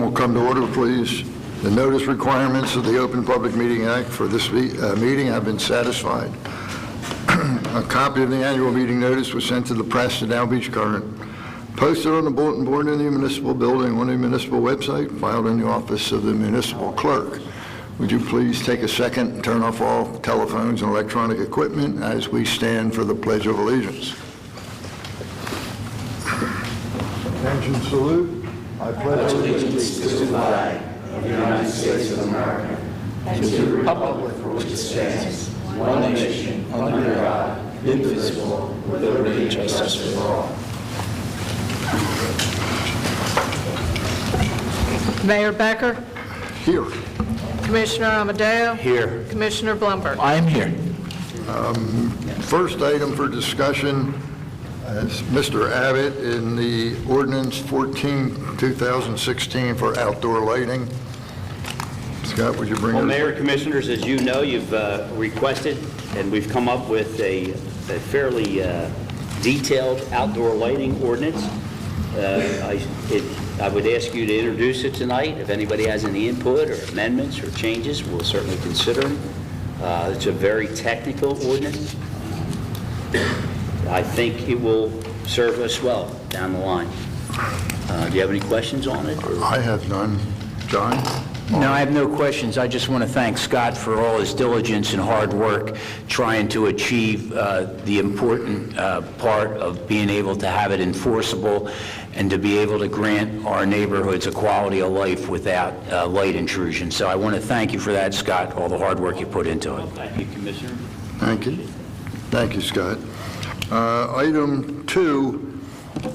will come to order, please. The notice requirements of the Open Public Meeting Act for this meeting have been satisfied. A copy of the annual meeting notice was sent to the press at Down Beach Current, posted on the bulletin board in the municipal building on the municipal website, filed in the office of the municipal clerk. Would you please take a second and turn off all telephones and electronic equipment as we stand for the Pledge of Allegiance. Attention, salute. I pledge allegiance to the flag of the United States of America and to the republic for which it stands, one nation, under God, indivisible, with liberty and justice for all. Mayor Becker. Here. Commissioner Amadeo. Here. Commissioner Blumberg. I am here. First item for discussion is Mr. Abbott in the ordinance 14/2016 for outdoor lighting. Scott, would you bring Well, it? Mayor, Commissioners, as you know, you've requested, and we've come up with a fairly detailed outdoor lighting ordinance. I would ask you to introduce it tonight. If anybody has any input or amendments or changes, we'll certainly consider them. It's a very technical ordinance. I think it will serve us well down the line. Do you have any questions on it? Or? I have none. John? No, I have no questions. I just want to thank Scott for all his diligence and hard work trying to achieve the important part of being able to have it enforceable and to be able to grant our neighborhoods a quality of life without light intrusion. So I want to thank you for that, Scott, all the hard work you put into it. Thank you, Commissioner. Thank you. Thank you, Scott. Item 2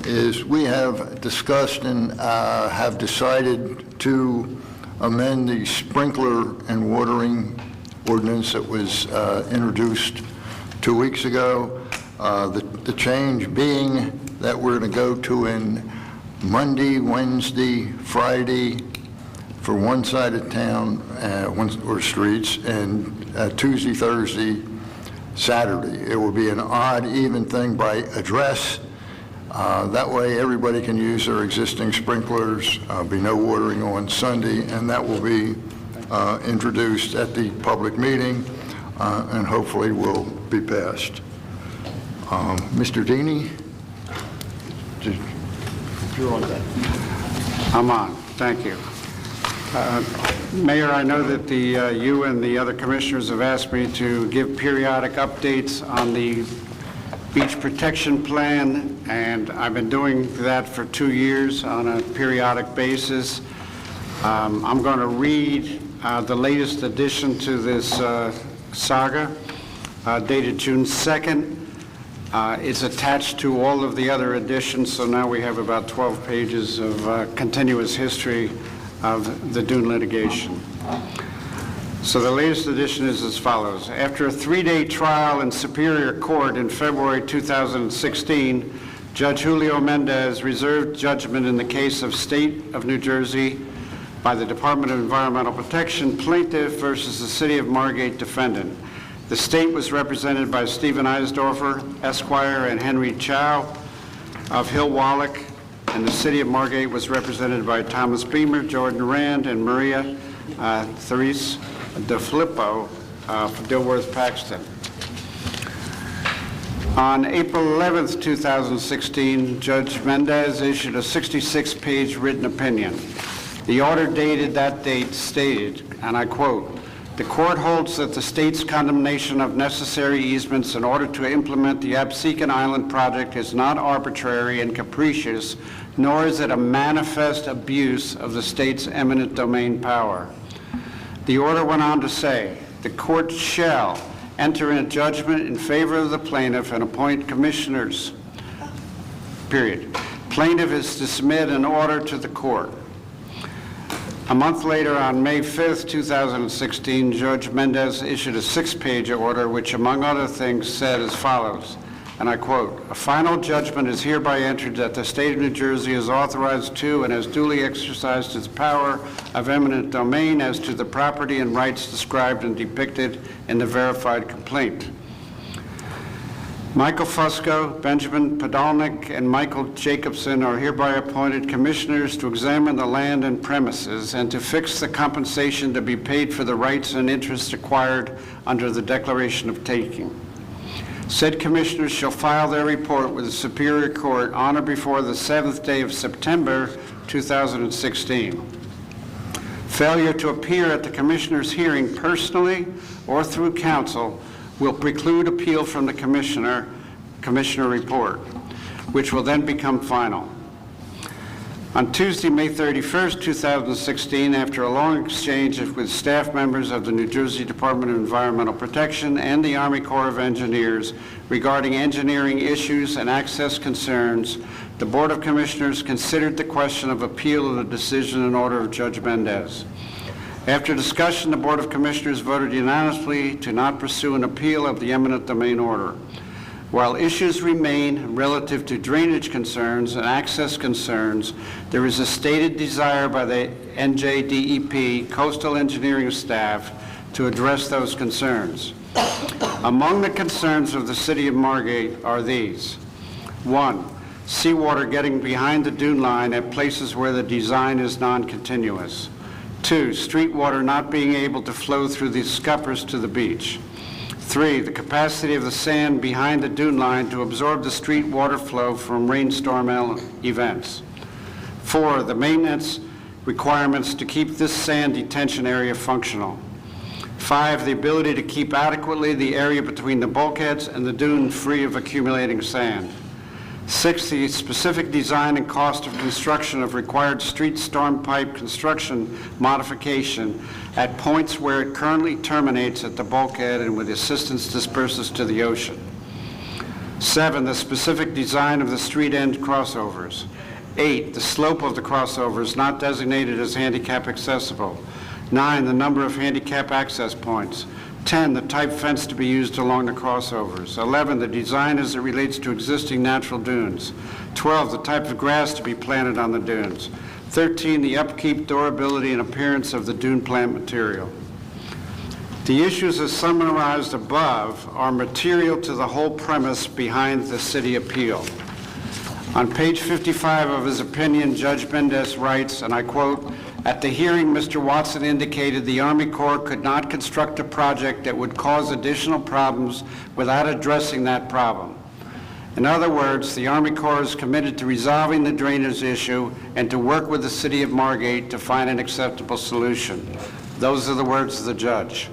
is we have discussed and have decided to amend the sprinkler and watering ordinance that was introduced 2 weeks ago. The change being that we're going to go to in Monday, Wednesday, Friday for one side of town or streets, and Tuesday, Thursday, Saturday. It will be an odd, even thing by address. That way everybody can use their existing sprinklers, be no watering on Sunday, and that will be introduced at the public meeting and hopefully will be passed. Mr. Deeney? You're on that. I'm on. Thank you. Mayor, I know that you and the other commissioners have asked me to give periodic updates on the beach protection plan, and I've been doing that for 2 years on a periodic basis. I'm going to read the latest addition to this saga, dated June 2nd. It's attached to all of the other additions, so now we have about 12 pages of continuous history of the Dune litigation. So the latest edition is as follows. After a 3-day trial in Superior Court in February 2016, Judge Julio Mendez reserved judgment in the case of State of New Jersey by the Department of Environmental Protection plaintiff versus the City of Margate defendant. The state was represented by Stephen Eisdorfer, Esquire, and Henry Chow of Hill Wallach, and the City of Margate was represented by Thomas Beamer, Jordan Rand, and Maria Therese DeFilippo for Dilworth Paxton. On April 11th, 2016, Judge Mendez issued a 66-page written opinion. The order dated that date stated, and I quote, "The court holds that the state's condemnation of necessary easements in order to implement the Absecon Island project is not arbitrary and capricious, nor is it a manifest abuse of the state's eminent domain power." The order went on to say, "The court shall enter in a judgment in favor of the plaintiff and appoint commissioners, period. Plaintiff is to submit an order to the court." A month later, on May 5th, 2016, Judge Mendez issued a 6-page order which, among other things, said as follows, and I quote, "A final judgment is hereby entered that the State of New Jersey is authorized to and has duly exercised its power of eminent domain as to the property and rights described and depicted in the verified complaint." Michael Fusco, Benjamin Podolnik, and Michael Jacobson are hereby appointed commissioners to examine the land and premises and to fix the compensation to be paid for the rights and interests acquired under the declaration of taking. Said commissioners shall file their report with the Superior Court on or before the 7th day of September 2016. Failure to appear at the commissioner's hearing personally or through counsel will preclude appeal from the commissioner report, which will then become final. On Tuesday, May 31st, 2016, after a long exchange with staff members of the New Jersey Department of Environmental Protection and the Army Corps of Engineers regarding engineering issues and access concerns, the Board of Commissioners considered the question of appeal of the decision and order of Judge Mendez. After discussion, the Board of Commissioners voted unanimously to not pursue an appeal of the eminent domain order. While issues remain relative to drainage concerns and access concerns, there is a stated desire by the NJDEP coastal engineering staff to address those concerns. Among the concerns of the City of Margate are these. 1, seawater getting behind the dune line at places where the design is non-continuous. 2, street water not being able to flow through the scuppers to the beach. 3, the capacity of the sand behind the dune line to absorb the street water flow from rainstorm events. 4, the maintenance requirements to keep this sand detention area functional. 5, the ability to keep adequately the area between the bulkheads and the dune free of accumulating sand. 6, the specific design and cost of construction of required street storm pipe construction modification at points where it currently terminates at the bulkhead and with assistance disperses to the ocean. 7, the specific design of the street end crossovers. 8, the slope of the crossovers not designated as handicap accessible. 9, the number of handicap access points. 10, the type fence to be used along the crossovers. 11, the design as it relates to existing natural dunes. 12, the type of grass to be planted on the dunes. 13, the upkeep, durability, and appearance of the dune plant material. The issues as summarized above are material to the whole premise behind the city appeal. On page 55 of his opinion, Judge Mendez writes, and I quote, "At the hearing, Mr. Watson indicated the Army Corps could not construct a project that would cause additional problems without addressing that problem. In other words, the Army Corps is committed to resolving the drainage issue and to work with the City of Margate to find an acceptable solution." Those are the words of the judge.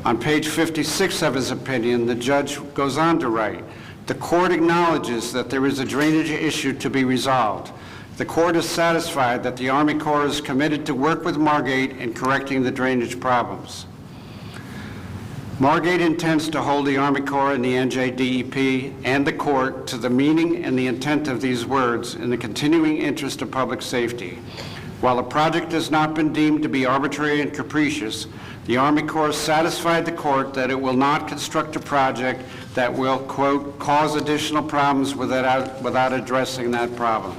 On page 56 of his opinion, the judge goes on to write, "The court acknowledges that there is a drainage issue to be resolved. The court is satisfied that the Army Corps is committed to work with Margate in correcting the drainage problems. Margate intends to hold the Army Corps and the NJDEP and the court to the meaning and the intent of these words in the continuing interest of public safety. While the project has not been deemed to be arbitrary and capricious, the Army Corps satisfied the court that it will not construct a project that will, quote, cause additional problems without addressing that problem."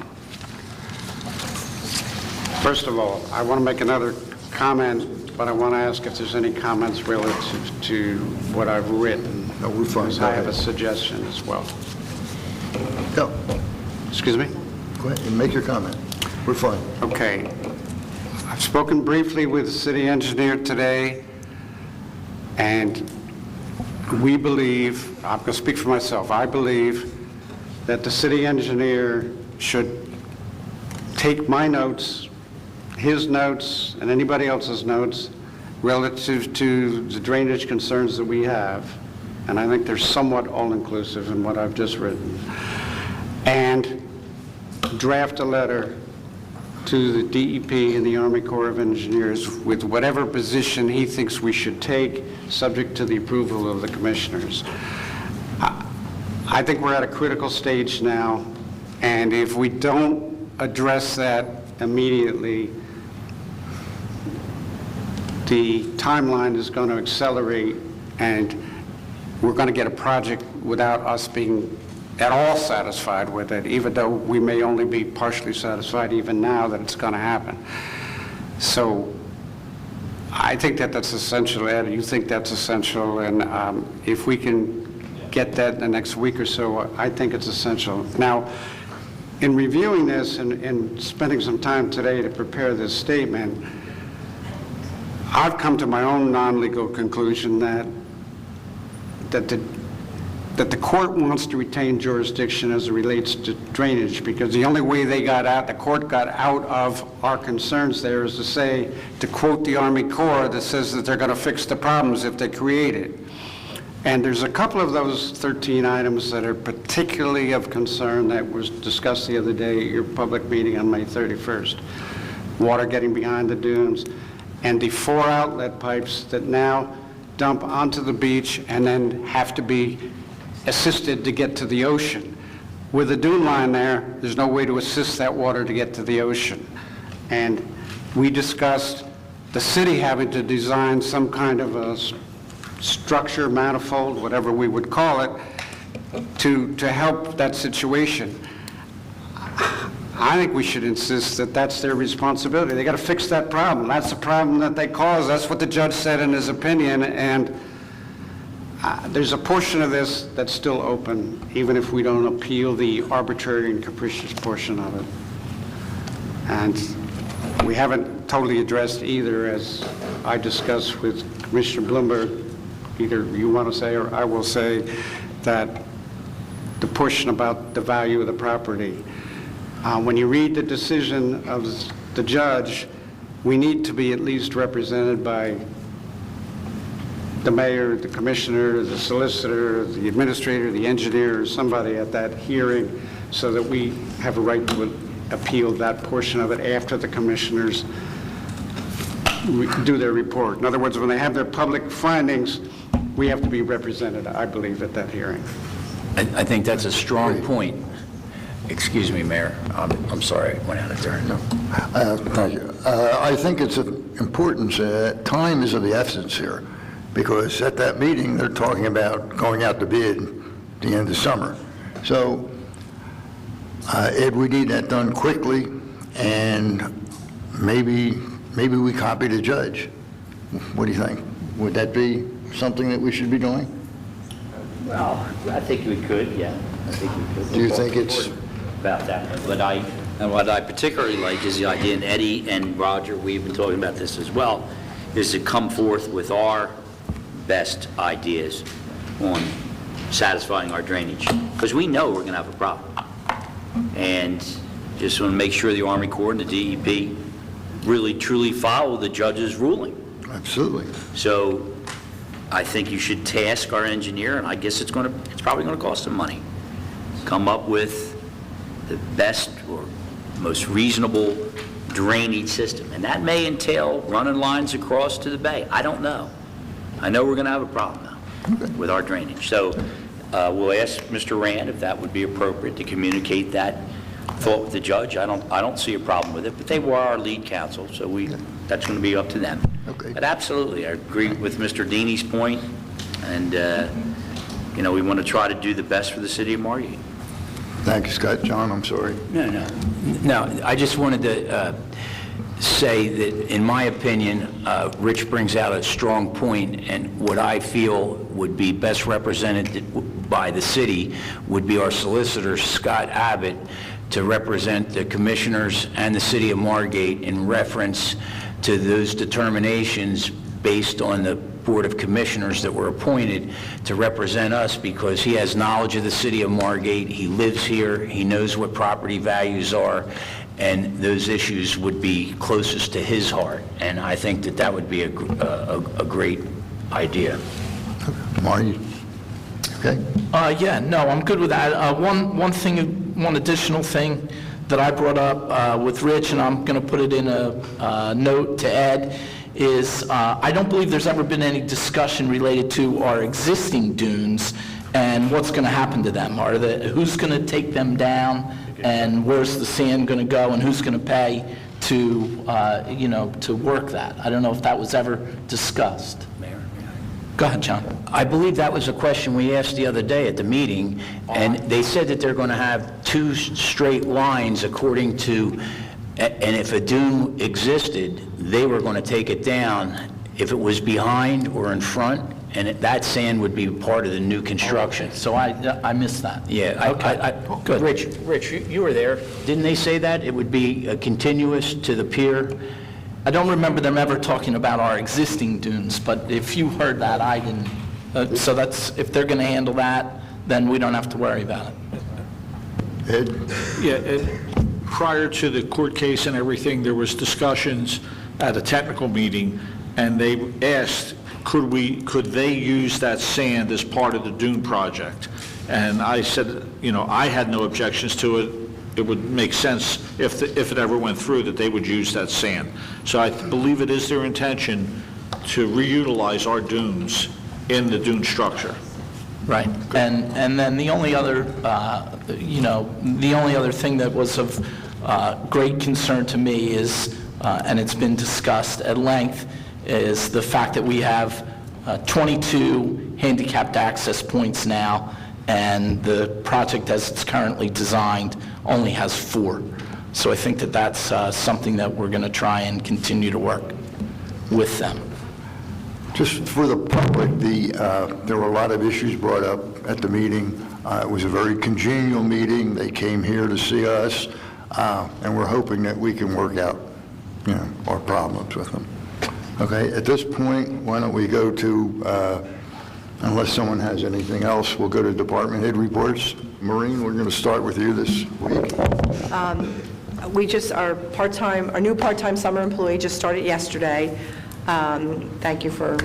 First of all, I want to make another comment, but I want to ask if there's any comments relative to what I've written. No, we're fine. Because I have a suggestion as well. Go. Excuse me? Go ahead and make your comment. We're fine. Okay. I've spoken briefly with the city engineer today, and we believe, I'm going to speak for myself, I believe that the city engineer should take my notes, his notes, and anybody else's notes relative to the drainage concerns that we have, and I think they're somewhat all-inclusive in what I've just written, and draft a letter to the DEP and the Army Corps of Engineers with whatever position he thinks we should take, subject to the approval of the commissioners. I think we're at a critical stage now, and if we don't address that immediately, the timeline is going to accelerate, and we're going to get a project without us being at all satisfied with it, even though we may only be partially satisfied even now that it's going to happen. So I think that that's essential, Ed. You think that's essential, and if we can get that in the next week or so. I think it's essential. Now, in reviewing this and spending some time today to prepare this statement, I've come to my own non-legal conclusion that the court wants to retain jurisdiction as it relates to drainage, because the only way the court got out of our concerns there is to say, to quote the Army Corps, that says that they're going to fix the problems if they create it. And there's a couple of those 13 items that are particularly of concern that was discussed the other day at your public meeting on May 31st. Water getting behind the dunes, and the 4 outlet pipes that now dump onto the beach and then have to be assisted to get to the ocean. With the dune line there's no way to assist that water to get to the ocean. And we discussed the city having to design some kind of a structure, manifold, whatever we would call it, to help that situation. I think we should insist that that's their responsibility. They got to fix that problem. That's the problem that they caused. That's what the judge said in his opinion, and there's a portion of this that's still open, even if we don't appeal the arbitrary and capricious portion of it. And we haven't totally addressed either, as I discussed with Commissioner Bloomberg. Either you want to say or I will say that the portion about the value of the property. When you read the decision of the judge, we need to be at least represented by the mayor, the commissioner, the solicitor, the administrator, the engineer, or somebody at that hearing, so that we have a right to appeal that portion of it after the commissioners do their report. In other words, when they have their public findings, we have to be represented, I believe, at that hearing. I think that's a strong point. Excuse me, Mayor. I'm sorry, I went out of turn. No. Thank you. I think it's of importance. Time is of the essence here, because at that meeting, they're talking about going out to bid at the end of summer. So Ed, we need that done quickly, and maybe we copy the judge. What do you think? Would that be something that we should be doing? Well, I think we could, yeah. I think we could. Do you think it's... About that, and what I particularly like is the idea, and Eddie and Roger, we've been talking about this as well, is to come forth with our best ideas on satisfying our drainage, because we know we're going to have a problem. And just want to make sure the Army Corps and the DEP really truly follow the judge's ruling. Absolutely. So I think you should task our engineer, and I guess it's probably going to cost some money, come up with the best or most reasonable drainage system. And that may entail running lines across to the bay. I don't know. I know we're going to have a problem now with our drainage. So we'll ask Mr. Rand if that would be appropriate to communicate that thought with the judge. I don't see a problem with it, but they were our lead counsel, so that's going to be up to them. Okay. But absolutely, I agree with Mr. Deeney's point, and we want to try to do the best for the city of Margate. Thank you, Scott. John, I'm sorry. No, I just wanted to say that, in my opinion, Rich brings out a strong point, and what I feel would be best represented by the city would be our solicitor, Scott Abbott, to represent the commissioners and the city of Margate in reference to those determinations based on the Board of Commissioners that were appointed to represent us, because he has knowledge of the city of Margate, he lives here, he knows what property values are, and those issues would be closest to his heart. And I think that would be a great idea. Marty? Okay. Yeah, no, I'm good with that. One additional thing that I brought up with Rich, and I'm going to put it in a note to Ed, is I don't believe there's ever been any discussion related to our existing dunes and what's going to happen to them. Who's going to take them down, and where's the sand going to go, and who's going to pay to work that? I don't know if that was ever discussed. Mayor? Go ahead, John. I believe that was a question we asked the other day at the meeting, and they said that they're going to have 2 straight lines according to, and if a dune existed, they were going to take it down if it was behind or in front, and that sand would be part of the new construction. So I missed that. Yeah, Okay, good. Rich, you were there. Didn't they say that? It would be continuous to the pier? I don't remember them ever talking about our existing dunes, but if you heard that, I didn't. So that's, if they're going to handle that, then we don't have to worry about it. Ed? Yeah, and prior to the court case and everything, there was discussions at a technical meeting, and they asked, could they use that sand as part of the dune project? And I said, I had no objections to it. It would make sense if it ever went through that they would use that sand. So I believe it is their intention to reutilize our dunes in the dune structure. Right. And then the only other, the only other thing that was of great concern to me is, and it's been discussed at length, is the fact that we have 22 handicapped access points now, and the project as it's currently designed only has 4. So I think that that's something that we're going to try and continue to work with them. Just for the public, there were a lot of issues brought up at the meeting. It was a very congenial meeting. They came here to see us, and we're hoping that we can work out, our problems with them. Okay, at this point, why don't we go to, unless someone has anything else, we'll go to department head reports. Maureen, we're going to start with you this week. Our new part-time summer employee just started yesterday. Thank you for,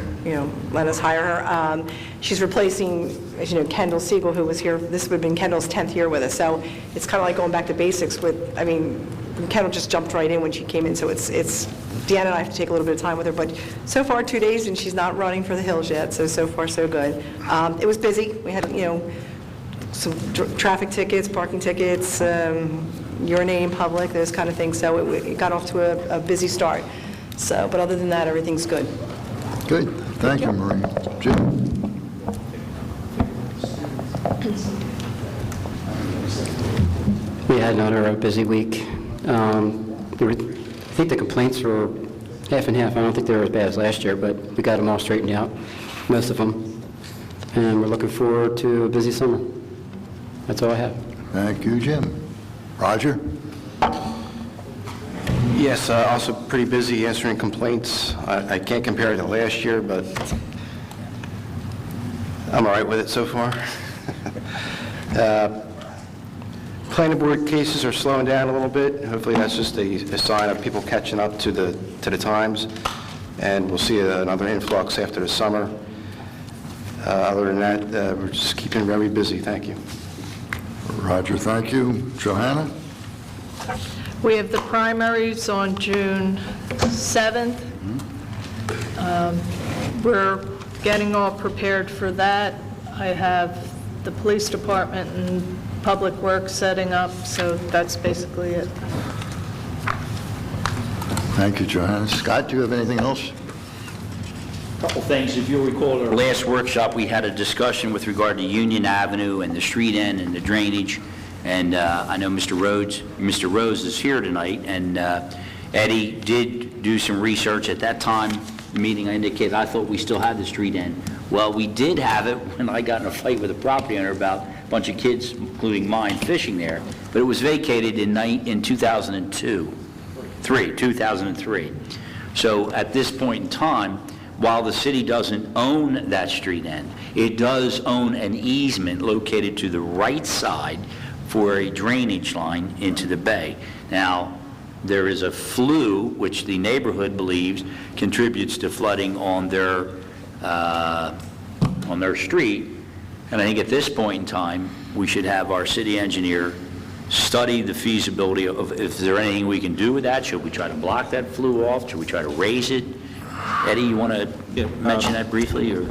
letting us hire her. She's replacing, as you know, Kendall Siegel, who was here. This would have been Kendall's 10th year with us. So it's kind of like going back to basics Kendall just jumped right in when she came in. So it's Deanna and I have to take a little bit of time with her. But so far, 2 days, and she's not running for the hills yet. So far, so good. It was busy. We had, some traffic tickets, parking tickets, urinating in public, those kind of things. So it got off to a busy start. So, but other than that, everything's good. Good. Thank you, Maureen. Jim? We had another busy week. I think the complaints were half and half. I don't think they were as bad as last year, but we got them all straightened out, most of them. And we're looking forward to a busy summer. That's all I have. Thank you, Jim. Roger? Yes, also pretty busy answering complaints. I can't compare it to last year, but I'm all right with it so far. Planning board cases are slowing down a little bit. Hopefully that's just a sign of people catching up to the times, and we'll see another influx after the summer. Other than that, we're just keeping very busy. Thank you. Roger, thank you. Johanna? We have the primaries on June 7th. We're getting all prepared for that. I have the police department and public works setting up, so that's basically it. Thank you, Johanna. Scott, do you have anything else? Couple things. If you'll recall, at our last workshop, we had a discussion with regard to Union Avenue and the street end and the drainage. And I know Mr. Rose is here tonight, and Eddie did do some research at that time. The meeting I indicated, I thought we still had the street end. Well, we did have it when I got in a fight with a property owner about a bunch of kids, including mine, fishing there. But it was vacated in 2003. So at this point in time, while the city doesn't own that street end, it does own an easement located to the right side for a drainage line into the bay. Now, there is a flue, which the neighborhood believes contributes to flooding on their street, and I think at this point in time, we should have our city engineer study the feasibility of if there anything we can do with that. Should we try to block that flue off? Should we try to raise it? Eddie, you want to mention that briefly? Or?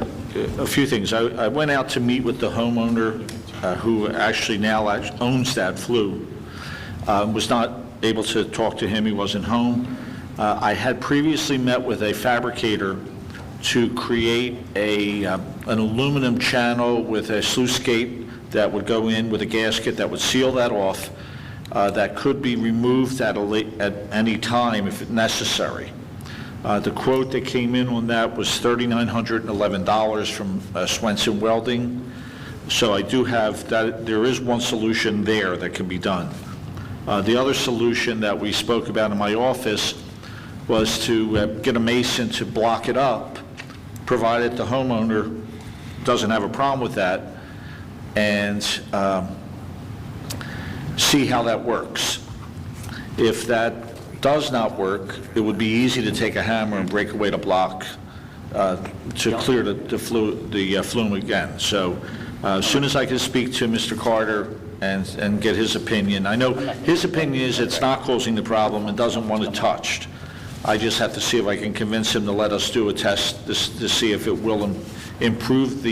A few things. I went out to meet with the homeowner who actually now owns that flue. Was not able to talk to him. He wasn't home. I had previously met with a fabricator to create an aluminum channel with a sluice gate that would go in with a gasket that would seal that off, that could be removed at any time if necessary. The quote that came in on that was $3,911 from Swenson Welding. So I do have that, there is one solution there that can be done. The other solution that we spoke about in my office was to get a mason to block it up, provided the homeowner doesn't have a problem with that, and see how that works. If that does not work, it would be easy to take a hammer and break away the block to clear the flume again. So as soon as I can speak to Mr. Carter and get his opinion, I know his opinion is it's not causing the problem and doesn't want it touched. I just have to see if I can convince him to let us do a test to see if it will improve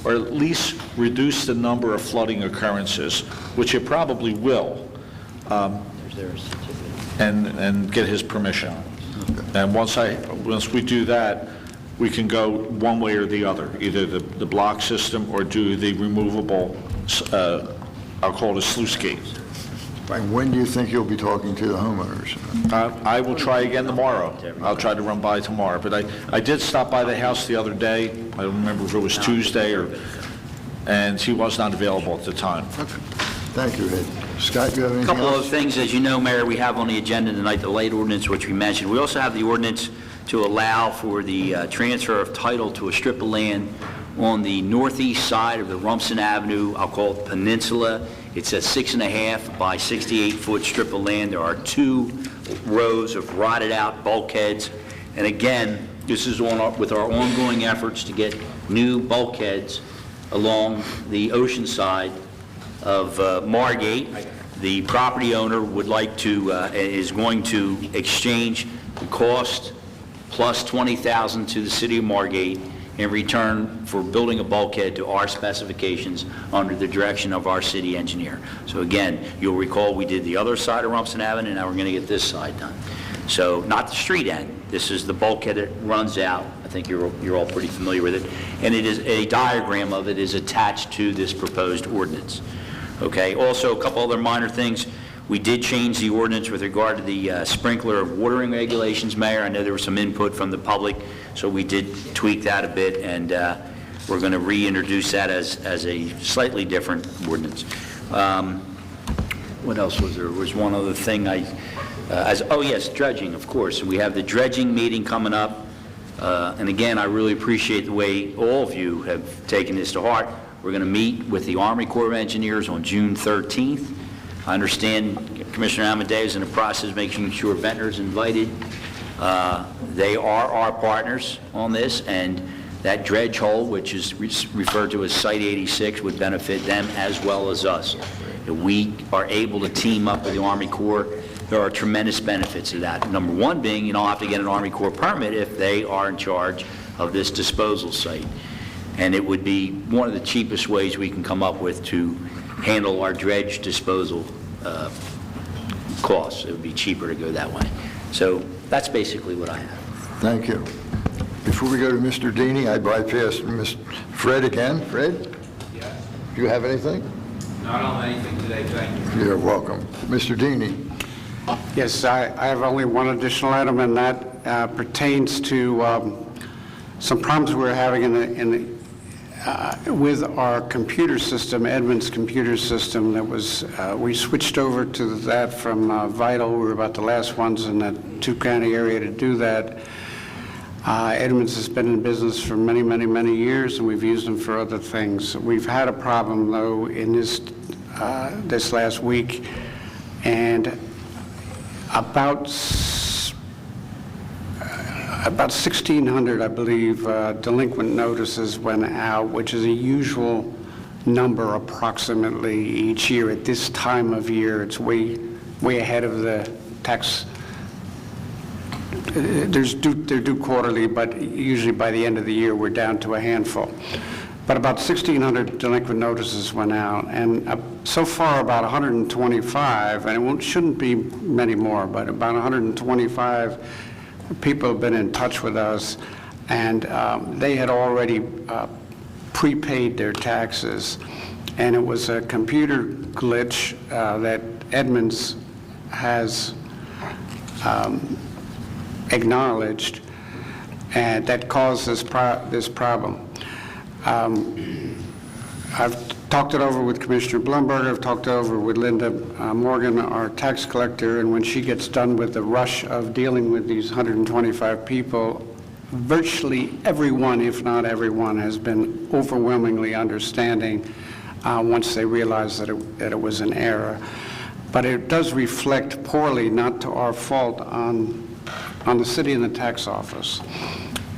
or at least reduce the number of flooding occurrences, which it probably will, and get his permission. And once we do that, we can go one way or the other, either the block system or do the removable, I'll call it a sluice gate. And when do you think you'll be talking to the homeowners? I will try again tomorrow. I'll try to run by tomorrow. But I did stop by the house the other day. I don't remember if it was Tuesday and he was not available at the time. Okay. Thank you, Ed. Scott, you have anything else? A couple other things, as you know, Mayor, we have on the agenda tonight the light ordinance, which we mentioned. We also have the ordinance to allow for the transfer of title to a strip of land on the northeast side of the Rumson Avenue, I'll call it Peninsula. It's a 6.5 by 68-foot strip of land. There are 2 rows of rotted out bulkheads. And again, this is with our ongoing efforts to get new bulkheads along the ocean side of Margate. The property owner would like to, is going to exchange the cost plus $20,000 to the city of Margate in return for building a bulkhead to our specifications under the direction of our city engineer. So again, you'll recall we did the other side of Rumson Avenue, and now we're going to get this side done. So not the street end. This is the bulkhead that runs out. I think you're all pretty familiar with it. And it is a diagram of it is attached to this proposed ordinance. Okay. Also, a couple other minor things. We did change the ordinance with regard to the sprinkler watering regulations, Mayor. I know there was some input from the public, so we did tweak that a bit, and we're going to reintroduce that as a slightly different ordinance. What else was there? There was one other thing oh yes, dredging, of course. We have the dredging meeting coming up, and again, I really appreciate the way all of you have taken this to heart. We're going to meet with the Army Corps of Engineers on June 13th. I understand Commissioner Amadeo is in the process of making sure Ventnor's invited. They are our partners on this, and that dredge hole, which is referred to as Site 86, would benefit them as well as us. If we are able to team up with the Army Corps, there are tremendous benefits to that. Number one being, you don't have to get an Army Corps permit if they are in charge of this disposal site. And it would be one of the cheapest ways we can come up with to handle our dredge disposal costs. It would be cheaper to go that way. So that's basically what I have. Thank you. Before we go to Mr. Deeney, I bypassed Mr. Fred again. Fred? Yes. Do you have anything? Not on anything today, thank you. You're welcome. Mr. Deeney? Yes, I have only one additional item, and that pertains to some problems we're having with our computer system, Edmunds computer system. That was we switched over to that from Vital. We were about the last ones in that 2-county area to do that. Edmunds has been in business for many, many, many years, and we've used them for other things. We've had a problem, though, in this last week, and about 1,600, I believe, delinquent notices went out, which is a usual number approximately each year. At this time of year, it's way ahead of the tax. They're due quarterly, but usually by the end of the year, we're down to a handful. But about 1,600 delinquent notices went out, and so far about 125, and it shouldn't be many more, but about 125 people have been in touch with us, and they had already prepaid their taxes, and it was a computer glitch that Edmunds has acknowledged, and that caused this problem. I've talked it over with Commissioner Blumberg, I've talked it over with Linda Morgan, our tax collector, and when she gets done with the rush of dealing with these 125 people, virtually everyone, if not everyone, has been overwhelmingly understanding once they realize that it was an error. But it does reflect poorly, not to our fault, on the city and the tax office.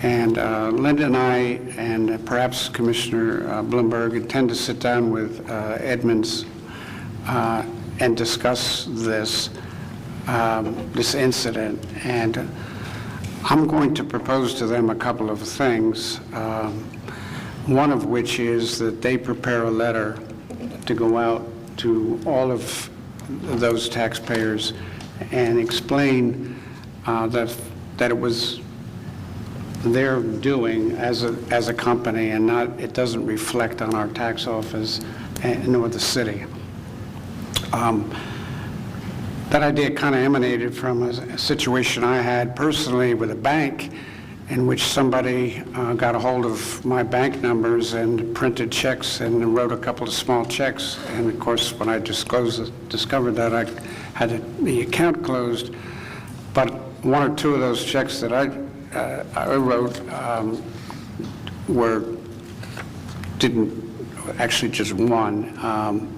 And Linda and I, and perhaps Commissioner Blumberg, intend to sit down with Edmonds and discuss this incident. And I'm going to propose to them a couple of things, one of which is that they prepare a letter to go out to all of those taxpayers and explain that it was their doing as a company, and it doesn't reflect on our tax office nor the city. That idea kind of emanated from a situation I had personally with a bank, in which somebody got a hold of my bank numbers and printed checks and wrote a couple of small checks. And of course, when I discovered that, I had the account closed. But one or two of those checks that I wrote actually just one.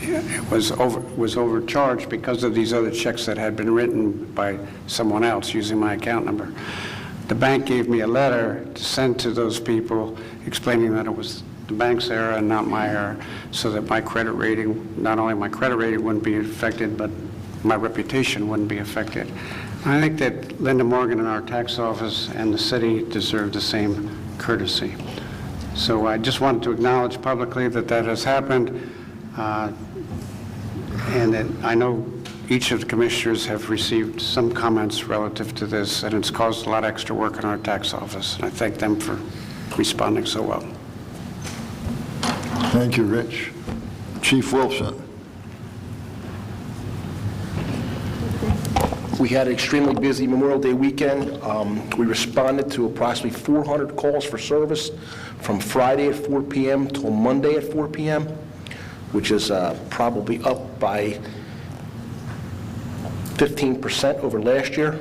It was overcharged because of these other checks that had been written by someone else using my account number. The bank gave me a letter to send to those people explaining that it was the bank's error and not my error, so that my credit rating, not only my credit rating wouldn't be affected, but my reputation wouldn't be affected. I think that Linda Morgan and our tax office and the city deserve the same courtesy. So I just wanted to acknowledge publicly that that has happened, and that I know each of the commissioners have received some comments relative to this, and it's caused a lot of extra work in our tax office, and I thank them for responding so well. Thank you, Rich. Chief Wilson. We had an extremely busy Memorial Day weekend. We responded to approximately 400 calls for service from Friday at 4 p.m. till Monday at 4 p.m., which is probably up by 15% over last year.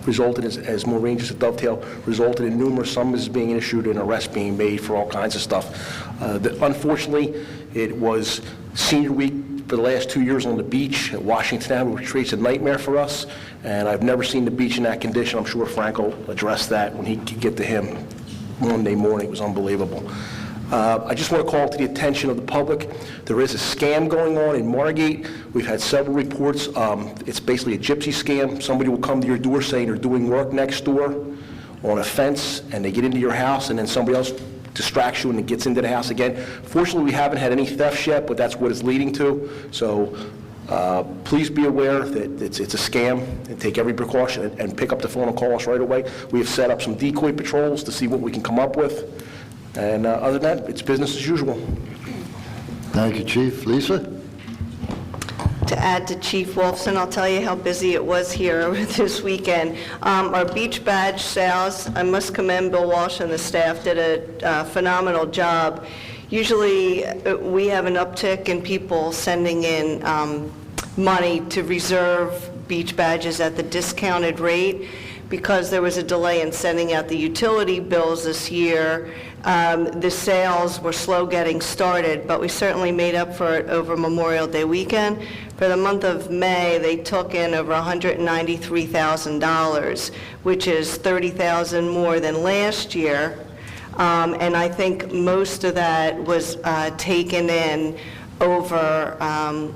Resulted, as Maureen just dovetailed, resulted in numerous summonses being issued and arrests being made for all kinds of stuff. Unfortunately, it was senior week for the last 2 years on the beach at Washington Avenue, which creates a nightmare for us, and I've never seen the beach in that condition. I'm sure Frank will address that when he could get to him Monday morning. It was unbelievable. I just want to call to the attention of the public, there is a scam going on in Margate. We've had several reports. It's basically a gypsy scam. Somebody will come to your door saying they're doing work next door on a fence, and they get into your house, and then somebody else distracts you and it gets into the house again. Fortunately, we haven't had any thefts yet, but that's what it's leading to. So please be aware that it's a scam, and take every precaution and pick up the phone and call us right away. We have set up some decoy patrols to see what we can come up with. And other than that, it's business as usual. Thank you, Chief. Lisa? To add to Chief Wolfson, I'll tell you how busy it was here this weekend. Our beach badge sales, I must commend Bill Walsh and the staff, did a phenomenal job. Usually we have an uptick in people sending in money to reserve beach badges at the discounted rate. Because there was a delay in sending out the utility bills this year, the sales were slow getting started, but we certainly made up for it over Memorial Day weekend. For the month of May, they took in over $193,000, which is $30,000 more than last year. And I think most of that was taken in over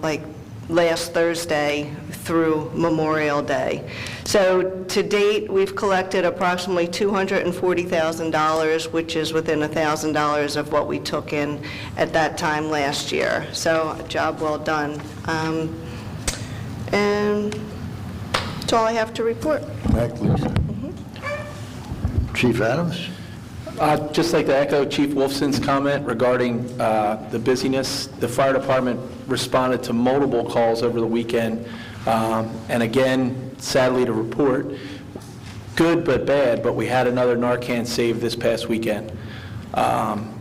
like last Thursday through Memorial Day. So to date, we've collected approximately $240,000, which is within $1,000 of what we took in at that time last year. So a job well done. And that's all I have to report. Thank you, Lisa. Chief Adams? I'd just like to echo Chief Wolfson's comment regarding the busyness. The fire department responded to multiple calls over the weekend. And again, sadly to report, good but bad, but we had another Narcan save this past weekend.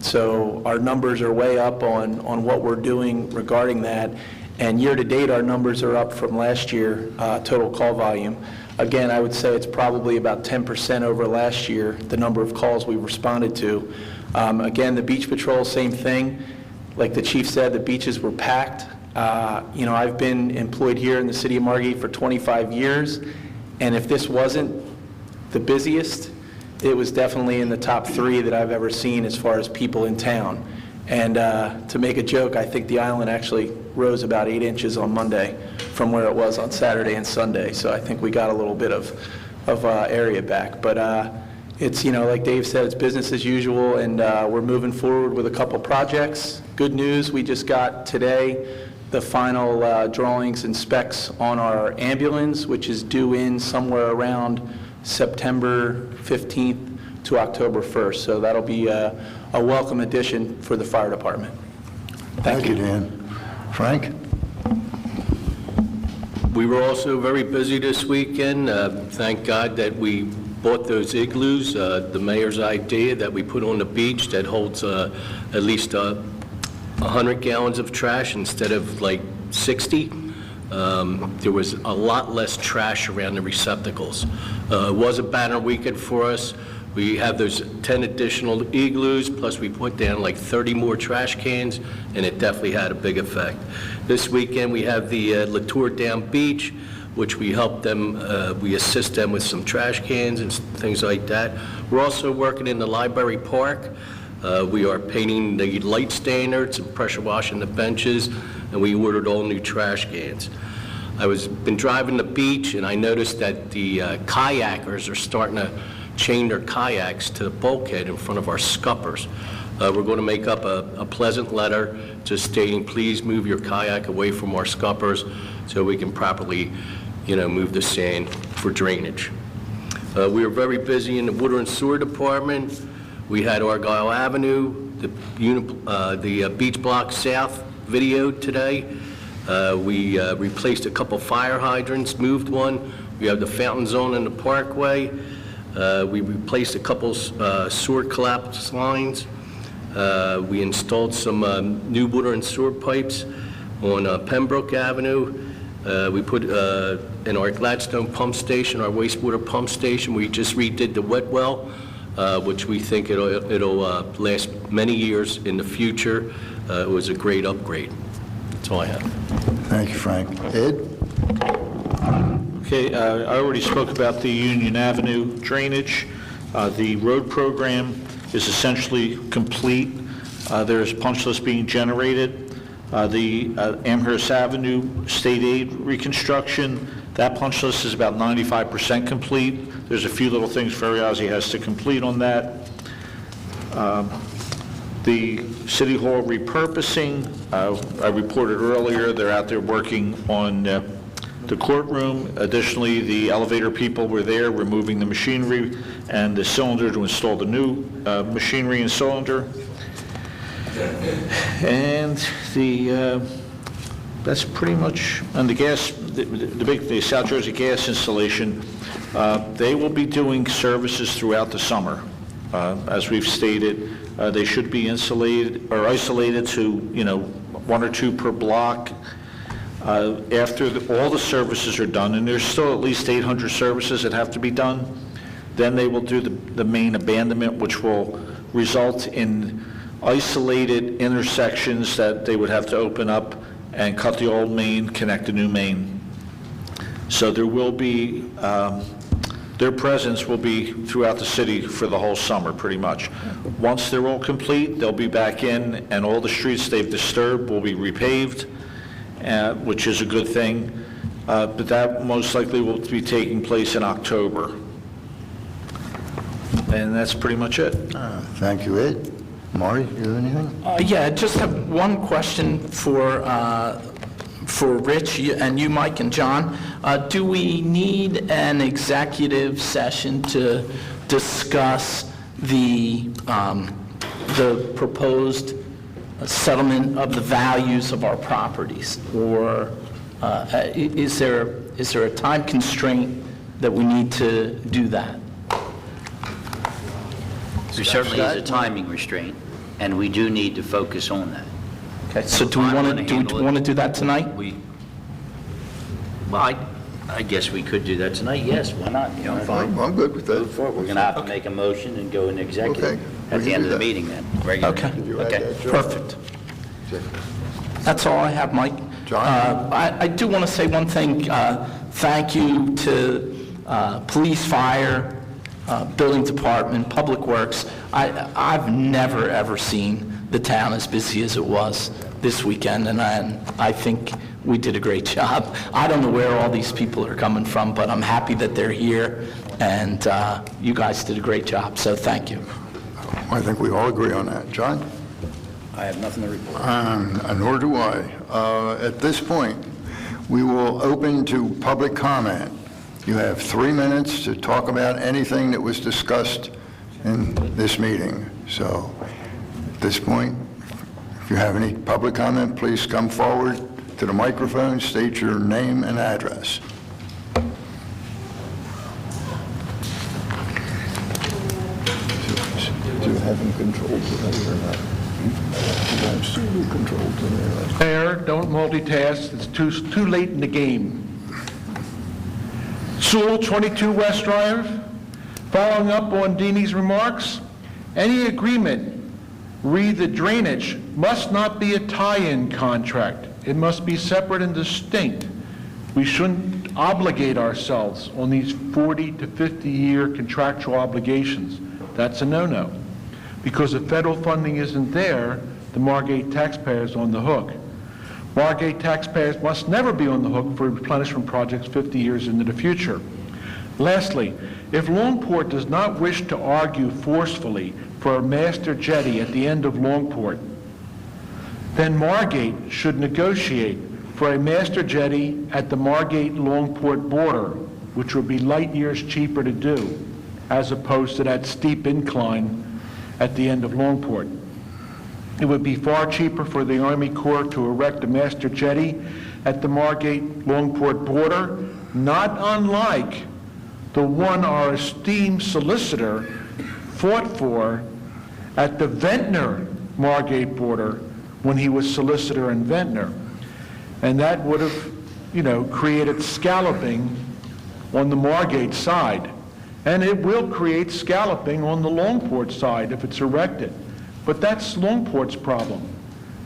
So our numbers are way up on what we're doing regarding that. And year-to-date, our numbers are up from last year, total call volume. Again, I would say it's probably about 10% over last year, the number of calls we responded to. Again, the beach patrol, same thing. Like the chief said, the beaches were packed. I've been employed here in the city of Margate for 25 years, and if this wasn't the busiest, it was definitely in the top 3 that I've ever seen as far as people in town. And to make a joke, I think the island actually rose about 8 inches on Monday from where it was on Saturday and Sunday. So I think we got a little bit of area back. But it's, like Dave said, it's business as usual, and we're moving forward with a couple projects. Good news, we just got today the final drawings and specs on our ambulance, which is due in somewhere around September 15th to October 1st. So that'll be a welcome addition for the fire department. Thank you, Dan. Frank? We were also very busy this weekend. Thank God that we bought those igloos, the mayor's idea that we put on the beach that holds at least 100 gallons of trash instead of like 60. There was a lot less trash around the receptacles. It was a banner weekend for us. We have those 10 additional igloos, plus we put down like 30 more trash cans, and it definitely had a big effect. This weekend we have the Latour Down Beach, which we help them, we assist them with some trash cans and things like that. We're also working in the library park. We are painting the light standards and pressure washing the benches, and we ordered all new trash cans. Been driving the beach, and I noticed that the kayakers are starting to chain their kayaks to the bulkhead in front of our scuppers. We're going to make up a pleasant letter just stating, please move your kayak away from our scuppers so we can properly, move the sand for drainage. We were very busy in the water and sewer department. We had Argyle Avenue, the Beach Block South video today. We replaced a couple fire hydrants, moved one. We have the fountain zone in the parkway. We replaced a couple sewer collapse lines. We installed some new water and sewer pipes on Pembroke Avenue. We put in our Gladstone pump station, our wastewater pump station, we just redid the wet well, which we think it'll last many years in the future. It was a great upgrade. That's all I have. Thank you, Frank. Ed? Okay, I already spoke about the Union Avenue drainage. The road program is essentially complete. There's punch lists being generated. The Amherst Avenue State Aid reconstruction, that punch list is about 95% complete. There's a few little things Ferriazzi has to complete on that. The City Hall repurposing, I reported earlier, they're out there working on the courtroom. Additionally, the elevator people were there removing the machinery and the cylinder to install the new machinery and cylinder. And that's pretty much on the gas, the South Jersey gas installation. They will be doing services throughout the summer. As we've stated, they should be insulated or isolated to, 1 or 2 per block. After all the services are done, and there's still at least 800 services that have to be done, then they will do the main abandonment, which will result in isolated intersections that they would have to open up and cut the old main, connect the new main. So there will be, their presence will be throughout the city for the whole summer, pretty much. Once they're all complete, they'll be back in, and all the streets they've disturbed will be repaved, which is a good thing. But that most likely will be taking place in October. And that's pretty much it. Thank you, Ed. Marty, you have anything? Yeah, I just have one question for Rich and you, Mike and John. Do we need an executive session to discuss the proposed settlement of the values of our properties? Or is there a time constraint that we need to do that? There certainly is a timing restraint, and we do need to focus on that. Okay, so do we want to do that tonight? Well, I guess we could do that tonight, yes, why not? You know, fine. I'm good with that. We're going to have to make a motion and go into executive Okay, at we the can end do of the that. meeting then. Regular Okay. meeting. You add Okay. that, Joe? Perfect. That's all I have, Mike. John? I do want to say one thing. Thank you to police, fire, building department, public works. I've never, ever seen the town as busy as it was this weekend, and I think we did a great job. I don't know where all these people are coming from, but I'm happy that they're here, and you guys did a great job, so thank you. I think we all agree on that. John? I have nothing to report. Nor do I. At this point, we will open to public comment. You have 3 minutes to talk about anything that was discussed in this meeting. So at this point, if you have any public comment, please come forward to the microphone, state your name and address. Do you have them controlled today or not? Controlled today. Mayor, don't multitask, it's too late in the game. Sewell, 22 West Drive. Following up on Deanie's remarks, any agreement, read the drainage, must not be a tie-in contract. It must be separate and distinct. We shouldn't obligate ourselves on these 40 to 50-year contractual obligations. That's a no-no. Because if federal funding isn't there, the Margate taxpayers on the hook. Margate taxpayers must never be on the hook for replenishment projects 50 years into the future. Lastly, if Longport does not wish to argue forcefully for a master jetty at the end of Longport, then Margate should negotiate for a master jetty at the Margate-Longport border, which would be light years cheaper to do, as opposed to that steep incline at the end of Longport. It would be far cheaper for the Army Corps to erect a master jetty at the Margate-Longport border, not unlike the one our esteemed solicitor fought for at the Ventnor-Margate border when he was solicitor in Ventnor. And that would have, created scalloping on the Margate side. And it will create scalloping on the Longport side if it's erected. But that's Longport's problem.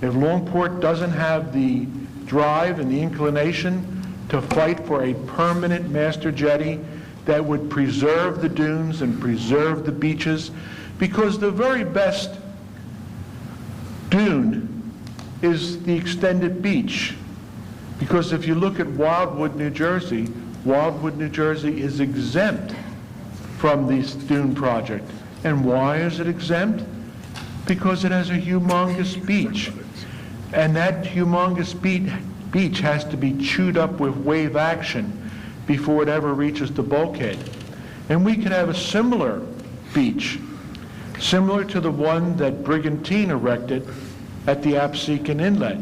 If Longport doesn't have the drive and the inclination to fight for a permanent master jetty that would preserve the dunes and preserve the beaches, because the very best dune is the extended beach. Because if you look at Wildwood, New Jersey is exempt from this dune project. And why is it exempt? Because it has a humongous beach. And that humongous beach has to be chewed up with wave action before it ever reaches the bulkhead. And we could have a similar beach, similar to the one that Brigantine erected at the Absecon Inlet.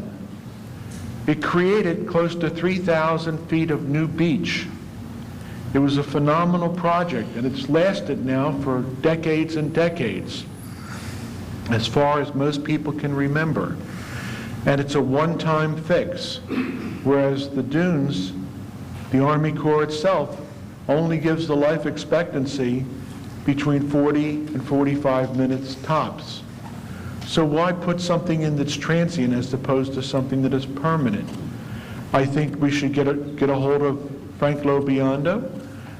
It created close to 3,000 feet of new beach. It was a phenomenal project, and it's lasted now for decades and decades, as far as most people can remember. And it's a one-time fix, whereas the dunes, the Army Corps itself, only gives the life expectancy between 40 and 45 minutes tops. So why put something in that's transient as opposed to something that is permanent? I think we should get a hold of Frank Lobiondo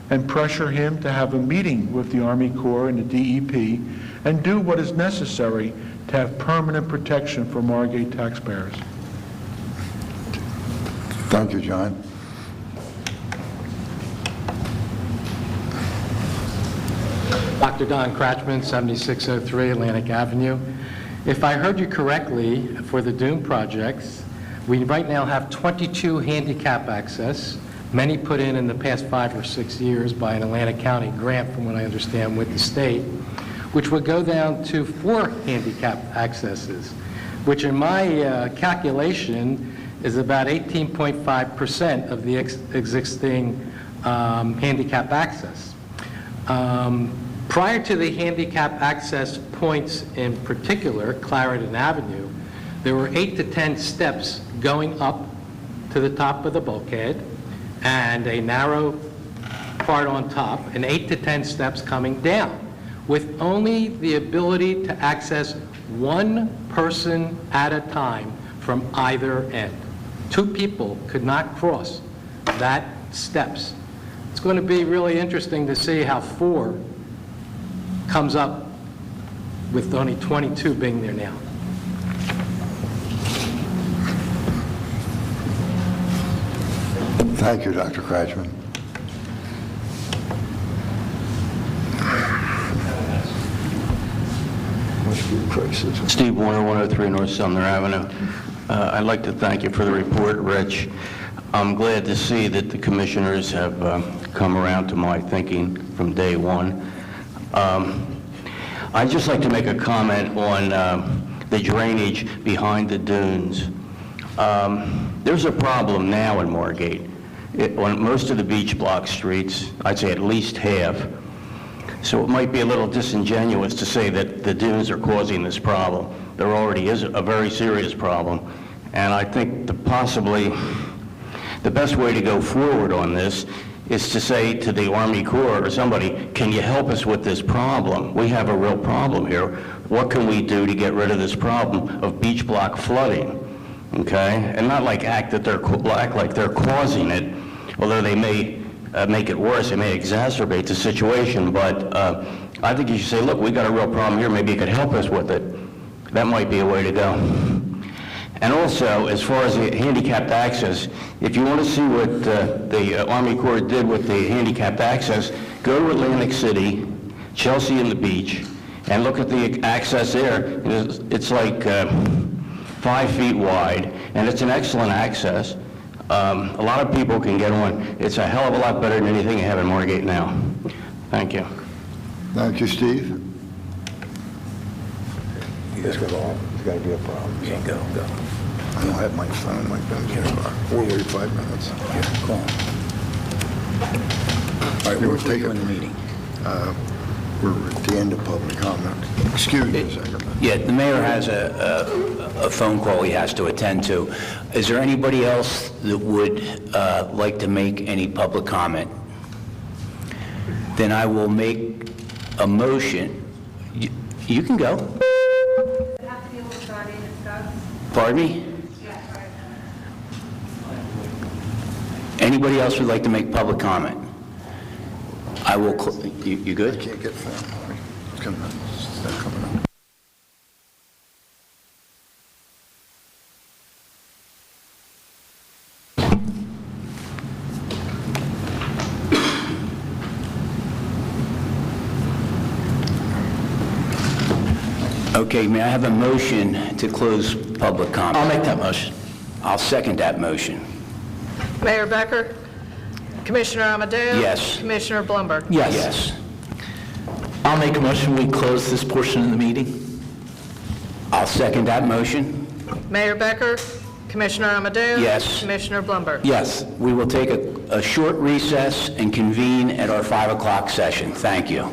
and pressure him to have a meeting with the Army Corps and the DEP and do what is necessary to have permanent protection for Margate taxpayers. Thank you, John. Dr. Don Kratchman, 7603 Atlantic Avenue. If I heard you correctly, for the dune projects, we right now have 22 handicap access, many put in the past 5 or 6 years by an Atlantic County grant, from what I understand, with the state, which would go down to 4 handicap accesses, which in my calculation is about 18.5% of the existing handicap access. Prior to the handicap access points in particular, Clarendon Avenue, there were 8 to 10 steps going up to the top of the bulkhead and a narrow part on top, and 8 to 10 steps coming down, with only the ability to access one person at a time from either end. 2 people could not cross that steps. It's going to be really interesting to see how 4 comes up with only 22 being there now. Thank you, Dr. Kratchman. Steve Warner, 103 North Sumner Avenue. I'd like to thank you for the report, Rich. I'm glad to see that the commissioners have come around to my thinking from day one. I'd just like to make a comment on the drainage behind the dunes. There's a problem now in Margate. On most of the beach block streets, I'd say at least half. So it might be a little disingenuous to say that the dunes are causing this problem. There already is a very serious problem. And I think possibly the best way to go forward on this is to say to the Army Corps or somebody, can you help us with this problem? We have a real problem here. What can we do to get rid of this problem of beach block flooding? Okay? And not like act like they're causing it, although they may make it worse, they may exacerbate the situation, but I think you should say, look, we got a real problem here, maybe you could help us with it. That might be a way to go. And also, as far as the handicapped access, if you want to see what the Army Corps did with the handicapped access, go to Atlantic City, Chelsea and the beach, and look at the access there. It's like 5 feet wide, and it's an excellent access. A lot of people can get on. It's a hell of a lot better than anything you have in Margate now. Thank you. Thank you, Steve. You guys got all, it's got to be a problem. Yeah, go. I don't have my phone, my phone's in the car. We'll wait 5 minutes. Yeah, call him. All right, we'll take a meeting. We're at the end of public comment. Excuse me a second. Yeah, the mayor has a phone call he has to attend to. Is there anybody else that would like to make any public comment? Then I will make a motion. You can go. Pardon me? Anybody else would like to make public comment? I will, you good? I can't get phone. It's not coming up. Okay, may I have a motion to close public comment? I'll make that motion. I'll second that motion. Mayor Becker? Commissioner Amadeo? Yes. Commissioner Blumberg? Yes. I'll make a motion, we close this portion of the meeting. I'll second that motion. Mayor Becker? Commissioner Amadeo? Yes. Commissioner Blumberg? Yes, we will take a short recess and convene at our 5 o'clock session. Thank you.